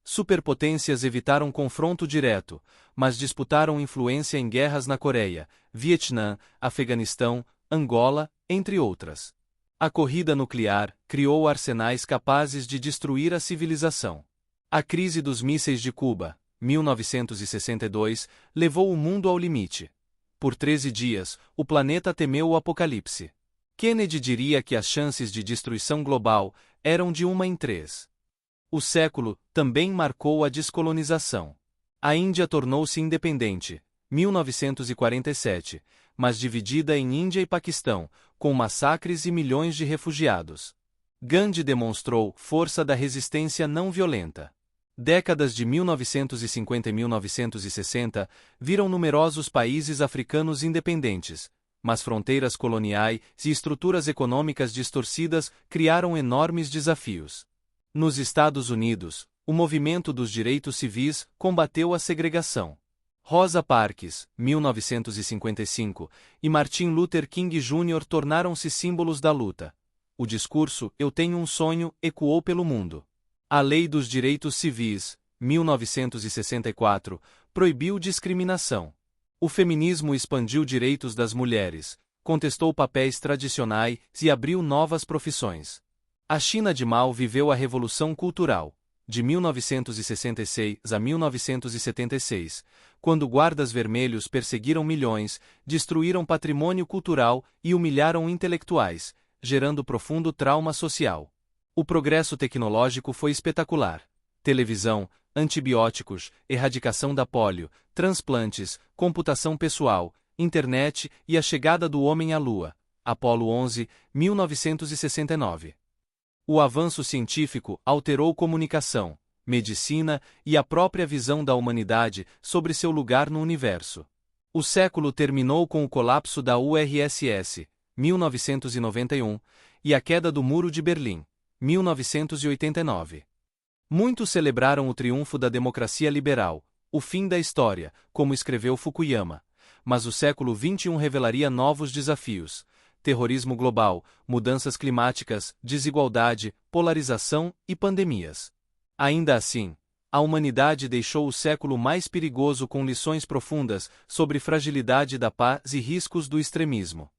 Superpotências evitaram confronto direto, mas disputaram influência em guerras na Coreia, Vietnã, Afeganistão, Angola, entre outras. A corrida nuclear criou arsenais capazes de destruir a civilização. A crise dos mísseis de Cuba, 1962, levou o mundo ao limite. Por 13 dias, o planeta temeu o apocalipse. Kennedy diria que as chances de destruição global eram de 1 em 3. O século também marcou a descolonização. A Índia tornou-se independente, 1947, mas dividida em Índia e Paquistão, com massacres e milhões de refugiados. Gandhi demonstrou força da resistência não violenta. Décadas de 1950 e 1960 viram numerosos países africanos independentes, mas fronteiras coloniais e estruturas econômicas distorcidas criaram enormes desafios. Nos Estados Unidos, o movimento dos direitos civis combateu a segregação. Rosa Parks, 1955, e Martin Luther King Jr. tornaram-se símbolos da luta. O discurso "Eu tenho um sonho" ecoou pelo mundo. A Lei dos Direitos Civis, 1964, proibiu discriminação. O feminismo expandiu direitos das mulheres, contestou papéis tradicionais e abriu novas profissões. A China de Mao viveu a Revolução Cultural, de 1966 a 1976, quando guardas vermelhos perseguiram milhões, destruíram patrimônio cultural e humilharam intelectuais, gerando profundo trauma social. O progresso tecnológico foi espetacular. Televisão, antibióticos, erradicação da polio, transplantes, computação pessoal, internet e a chegada do homem à Lua. Apollo 11, 1969. O avanço científico alterou comunicação, medicina e a própria visão da humanidade sobre seu lugar no universo. O século terminou com o colapso da URSS, 1991, e a queda do Muro de Berlim, 1989. Muitos celebraram o triunfo da democracia liberal, o fim da história, como escreveu Fukuyama, mas o século XXI revelaria novos desafios: terrorismo global, mudanças climáticas, desigualdade, polarização e pandemias. Ainda assim, a humanidade deixou o século mais perigoso com lições profundas sobre fragilidade da paz e riscos do extremismo.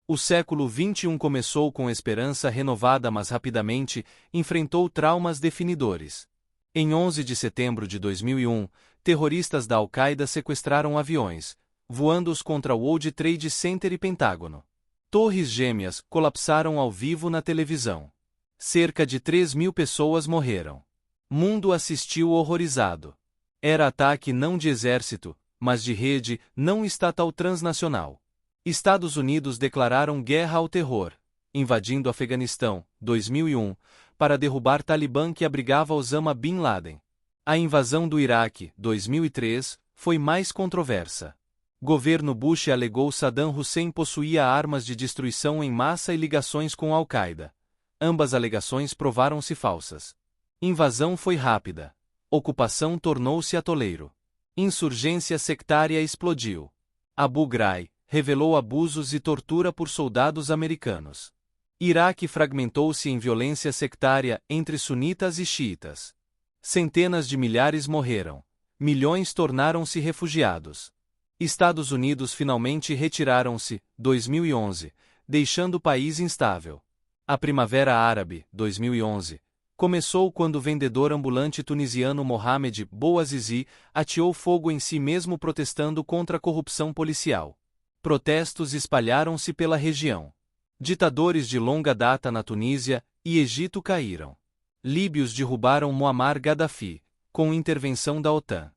O século XXI começou com esperança renovada, mas rapidamente enfrentou traumas definidores. Em 11 de setembro de 2001, terroristas da Al-Qaeda sequestraram aviões, voando-os contra o World Trade Center e Pentágono. Torres gêmeas colapsaram ao vivo na televisão. Cerca de 3.000 pessoas morreram. Mundo assistiu horrorizado. Era ataque não de exército, mas de rede não estatal transnacional. Estados Unidos declararam guerra ao terror, invadindo Afeganistão, 2001, para derrubar Talibã que abrigava Osama Bin Laden. A invasão do Iraque, 2003, foi mais controversa. Governo Bush alegou Saddam Hussein possuía armas de destruição em massa e ligações com Al-Qaeda. Ambas alegações provaram-se falsas. Invasão foi rápida. Ocupação tornou-se atoleiro. Insurgência sectária explodiu. Abu Ghraib revelou abusos e tortura por soldados americanos. Iraque fragmentou-se em violência sectária entre sunitas e xiitas. Centenas de milhares morreram. Milhões tornaram-se refugiados. Estados Unidos finalmente retiraram-se, 2011, deixando o país instável. A Primavera Árabe, 2011, começou quando o vendedor ambulante tunisiano Mohamed Bouazizi ateou fogo em si mesmo protestando contra a corrupção policial. Protestos espalharam-se pela região. Ditadores de longa data na Tunísia e Egito caíram. Líbios derrubaram Muammar Gaddafi, com intervenção da OTAN.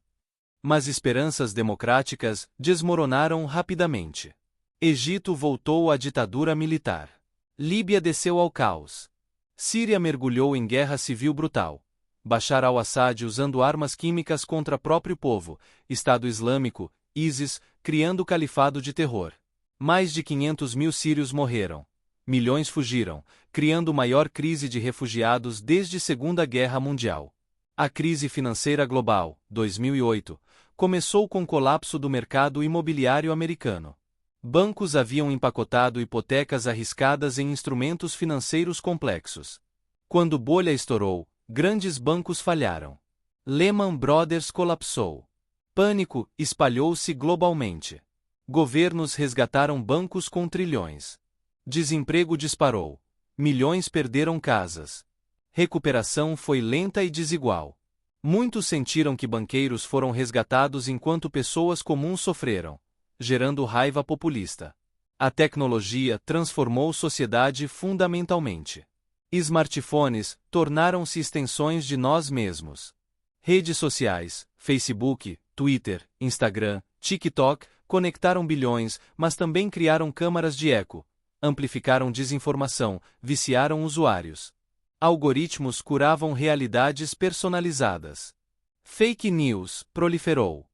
Mas esperanças democráticas desmoronaram rapidamente. Egito voltou à ditadura militar. Líbia desceu ao caos. Síria mergulhou em guerra civil brutal. Bashar al-Assad usando armas químicas contra próprio povo, Estado Islâmico, ISIS, criando califado de terror. Mais de 500.000 sírios morreram. Milhões fugiram, criando maior crise de refugiados desde a Segunda Guerra Mundial. A crise financeira global, 2008, começou com o colapso do mercado imobiliário americano. Bancos haviam empacotado hipotecas arriscadas em instrumentos financeiros complexos. Quando bolha estourou, grandes bancos falharam. Lehman Brothers colapsou. Pânico espalhou-se globalmente. Governos resgataram bancos com trilhões. Desemprego disparou. Milhões perderam casas. Recuperação foi lenta e desigual. Muitos sentiram que banqueiros foram resgatados enquanto pessoas comuns sofreram, gerando raiva populista. A tecnologia transformou a sociedade fundamentalmente. Smartphones tornaram-se extensões de nós mesmos. Redes sociais, Facebook, Twitter, Instagram, TikTok, conectaram bilhões, mas também criaram câmaras de eco, amplificaram desinformação, viciaram usuários. Algoritmos curavam realidades personalizadas. Fake news proliferou.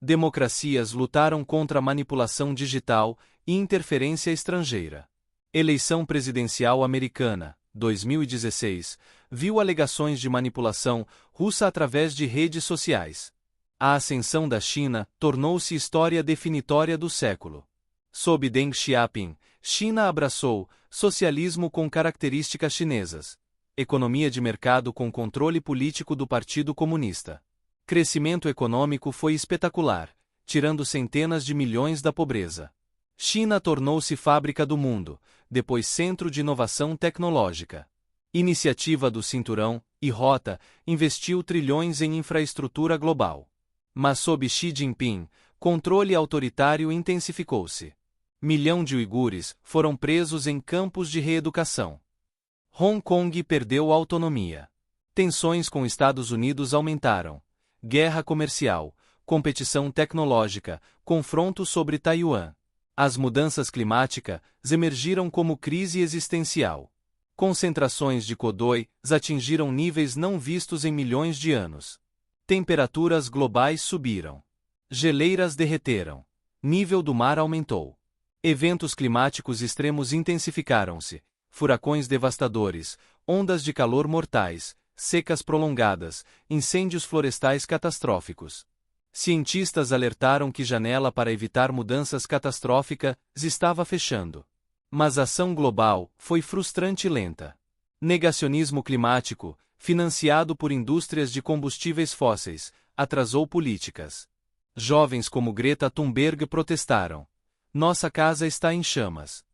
Democracias lutaram contra a manipulação digital e interferência estrangeira. Eleição presidencial americana, 2016, viu alegações de manipulação russa através de redes sociais. A ascensão da China tornou-se história definitória do século. Sob Deng Xiaoping, China abraçou socialismo com características chinesas. Economia de mercado com controle político do Partido Comunista. Crescimento econômico foi espetacular, tirando centenas de milhões da pobreza. China tornou-se fábrica do mundo, depois centro de inovação tecnológica. Iniciativa do Cinturão e Rota investiu trilhões em infraestrutura global. Mas sob Xi Jinping, controle autoritário intensificou-se. Milhão de uigures foram presos em campos de reeducação. Hong Kong perdeu autonomia. Tensões com Estados Unidos aumentaram. Guerra comercial, competição tecnológica, confronto sobre Taiwan. As mudanças climáticas emergiram como crise existencial. Concentrações de CO2 atingiram níveis não vistos em milhões de anos. Temperaturas globais subiram. Geleiras derreteram. Nível do mar aumentou. Eventos climáticos extremos intensificaram-se. Furacões devastadores, ondas de calor mortais, secas prolongadas, incêndios florestais catastróficos. Cientistas alertaram que janela para evitar mudanças catastróficas estava fechando. Mas a ação global foi frustrante e lenta. Negacionismo climático, financiado por indústrias de combustíveis fósseis, atrasou políticas. Jovens como Greta Thunberg protestaram. Nossa casa está em chamas.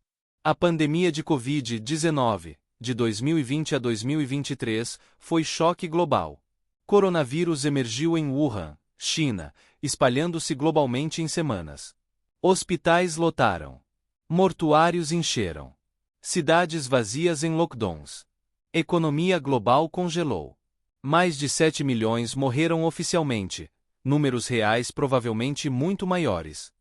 A pandemia de Covid-19, de 2020 a 2023, foi choque global. Coronavírus emergiu em Wuhan, China, espalhando-se globalmente em semanas. Hospitais lotaram. Mortuários encheram. Cidades vazias em lockdowns. Economia global congelou. Mais de 7 milhões morreram oficialmente, números reais provavelmente muito maiores.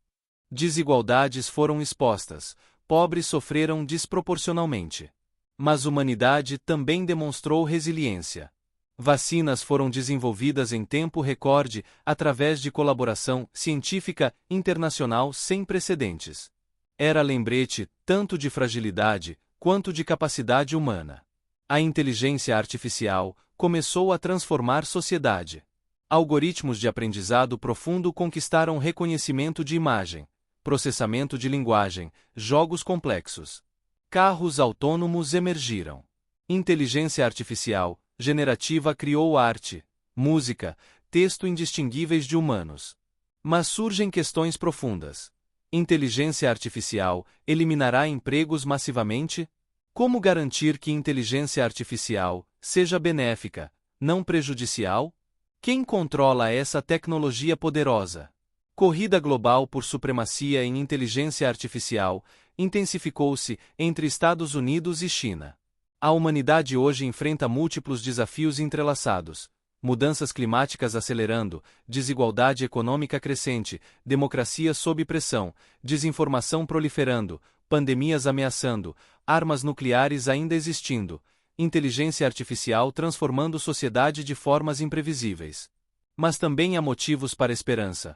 Desigualdades foram expostas, pobres sofreram desproporcionalmente. Mas a humanidade também demonstrou resiliência. Vacinas foram desenvolvidas em tempo recorde através de colaboração científica internacional sem precedentes. Era lembrete tanto de fragilidade quanto de capacidade humana. A inteligência artificial começou a transformar sociedade. Algoritmos de aprendizado profundo conquistaram reconhecimento de imagem, processamento de linguagem, jogos complexos. Carros autônomos emergiram. Inteligência artificial generativa criou arte, música, texto indistinguíveis de humanos. Mas surgem questões profundas. Inteligência artificial eliminará empregos massivamente? Como garantir que inteligência artificial seja benéfica, não prejudicial? Quem controla essa tecnologia poderosa? Corrida global por supremacia em inteligência artificial intensificou-se entre Estados Unidos e China. A humanidade hoje enfrenta múltiplos desafios entrelaçados: mudanças climáticas acelerando, desigualdade econômica crescente, democracia sob pressão, desinformação proliferando, pandemias ameaçando, armas nucleares ainda existindo, inteligência artificial transformando sociedade de formas imprevisíveis. Mas também há motivos para esperança.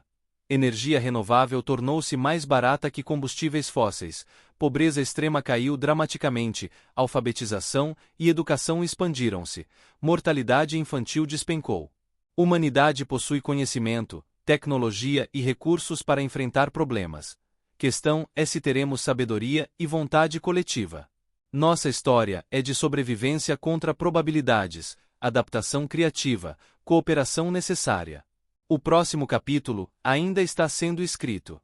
Energia renovável tornou-se mais barata que combustíveis fósseis, pobreza extrema caiu dramaticamente, alfabetização e educação expandiram-se, mortalidade infantil despencou. Humanidade possui conhecimento, tecnologia e recursos para enfrentar problemas. Questão é se teremos sabedoria e vontade coletiva. Nossa história é de sobrevivência contra probabilidades, adaptação criativa, cooperação necessária. O próximo capítulo ainda está sendo escrito.